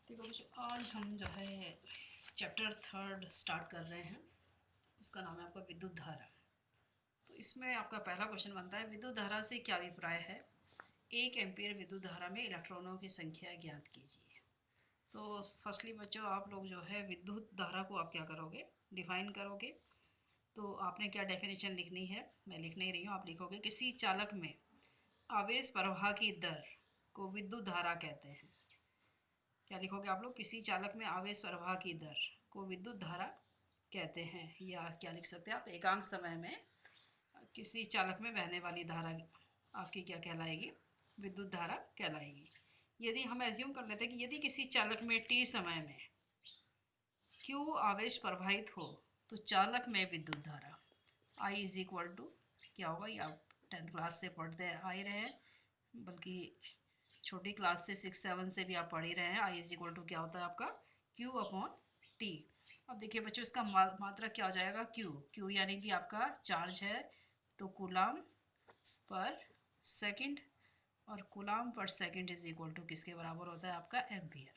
देखो बच्चों, आज हम जो है चैप्टर 3 स्टार्ट कर रहे हैं। उसका नाम है आपका विद्युत धारा। तो इसमें आपका पहला क्वेश्चन बनता है, विद्युत धारा से क्या अभिप्राय है? 1 एम्पीयर विद्युत धारा में इलेक्ट्रॉनों की संख्या ज्ञात कीजिए। तो फर्स्टली बच्चों, आप लोग जो है विद्युत धारा को आप क्या करोगे, डिफाइन करोगे। तो आपने क्या डेफिनेशन लिखनी है, मैं लिख नहीं रही हूँ, आप लिखोगे किसी चालक में आवेश प्रवाह की दर को विद्युत धारा कहते हैं। क्या लिखोगे आप लोग? किसी चालक में आवेश प्रवाह की दर को विद्युत धारा कहते हैं। या क्या लिख सकते हैं आप, एकांक समय में किसी चालक में बहने वाली धारा आपकी क्या कहलाएगी? विद्युत धारा कहलाएगी। यदि हम एज्यूम कर लेते हैं कि यदि किसी चालक में t समय में q आवेश प्रवाहित हो तो चालक में विद्युत धारा I इज इक्वल टू क्या होगा? ये आप 10th क्लास से पढ़ते आ ही रहे हैं, बल्कि छोटी क्लास से 6-7 से भी आप पढ़ ही रहे हैं। आई इज इक्वल टू क्या होता है आपका? Q upon T. अब देखिए बच्चों, इसका मात्रक क्या हो जाएगा? Q यानी कि आपका चार्ज है, तो कूलाम पर सेकंड, और कूलाम पर सेकंड इज इक्वल टू किसके बराबर होता है आपका? एम्पियर।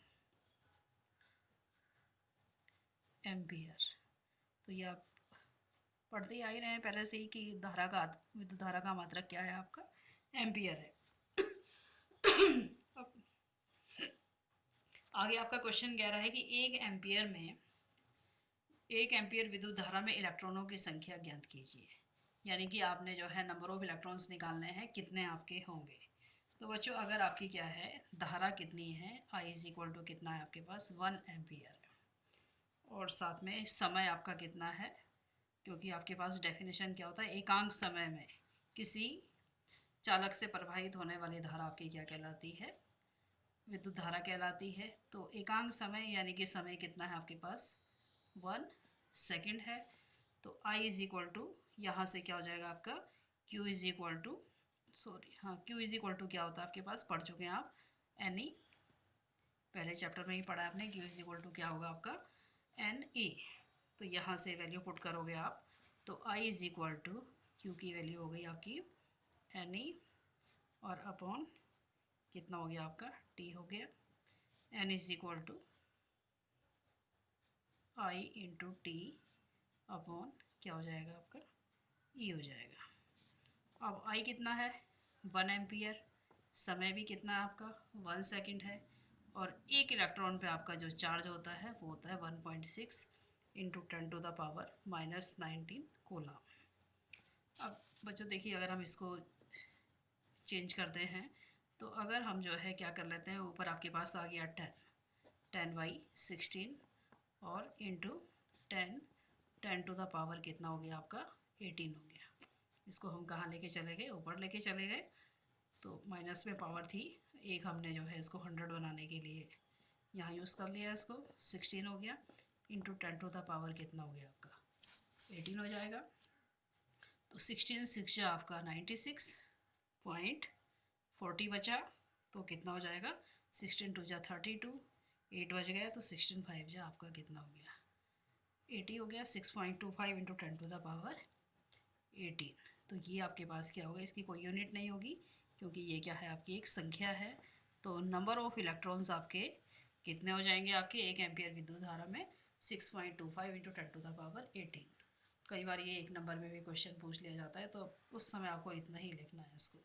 तो ये आप पढ़ते ही आ ही रहे हैं पहले से ही कि धारा का, विद्युत धारा का मात्रक क्या है आपका? एम्पियर है। अब आगे आपका क्वेश्चन कह रहा है कि 1 एम्पियर विद्युत धारा में इलेक्ट्रॉनों की संख्या ज्ञात कीजिए। यानी कि आपने जो है नंबर ऑफ इलेक्ट्रॉन्स निकालने हैं, कितने आपके होंगे। तो बच्चों, अगर आपकी क्या है, धारा कितनी है, आई इज इक्वल टू कितना है आपके पास? 1 एम्पियर। और साथ में समय आपका कितना है, क्योंकि आपके पास डेफिनेशन क्या होता है, एकांक समय में किसी चालक से प्रवाहित होने वाली धारा आपकी क्या कहलाती है? विद्युत धारा कहलाती है। तो एकांक समय यानी कि समय कितना है आपके पास? 1 सेकेंड है। तो I इज इक्वल टू, यहाँ से क्या हो जाएगा आपका? Q is equal to, sorry हाँ, Q इज इक्वल टू क्या होता है आपके पास, पढ़ चुके हैं आप, NE, पहले चैप्टर में ही पढ़ा है आपने। Q इज इक्वल टू क्या होगा आपका? NE। तो यहाँ से वैल्यू पुट करोगे आप, तो I is equal to Q की वैल्यू हो गई आपकी NE, और अपॉन कितना हो गया आपका? T हो गया। N is equal to I into T upon क्या हो जाएगा आपका? E हो जाएगा। अब I कितना है? 1 एम्पियर। समय भी कितना है आपका? 1 सेकेंड है। और एक इलेक्ट्रॉन पे आपका जो चार्ज होता है वो होता है 1.6 इंटू 10⁻⁻19 कूलम। अब बच्चों देखिए, अगर हम इसको चेंज करते हैं, तो अगर हम जो है क्या कर लेते हैं, ऊपर आपके पास आ गया 10/16 और इंटू 10 कितना हो गया आपका? 18 हो गया। इसको हम कहाँ लेके चले गए? ऊपर लेके चले गए। तो माइनस में पावर थी, एक हमने जो है इसको 100 बनाने के लिए यहाँ यूज़ कर लिया। इसको 16 हो गया इंटू 10 कितना हो गया आपका? 18 हो जाएगा। तो 16 6 आपका 96.40 बचा। तो कितना हो जाएगा? 16 2 जा 32, 8 बच गया, तो 16 5 जा आपका कितना हो गया? 80 हो गया। 6.25 इंटू 10⁻18। तो ये आपके पास क्या होगा? इसकी कोई यूनिट नहीं होगी, क्योंकि ये क्या है आपकी? एक संख्या है। तो नंबर ऑफ इलेक्ट्रॉन्स आपके कितने हो जाएंगे आपके 1 एम्पियर विद्युत धारा में? 6.25 इंटू 10⁻18। कई बार ये एक नंबर में भी क्वेश्चन पूछ लिया जाता है, तो उस समय आपको इतना ही लिखना है इसको।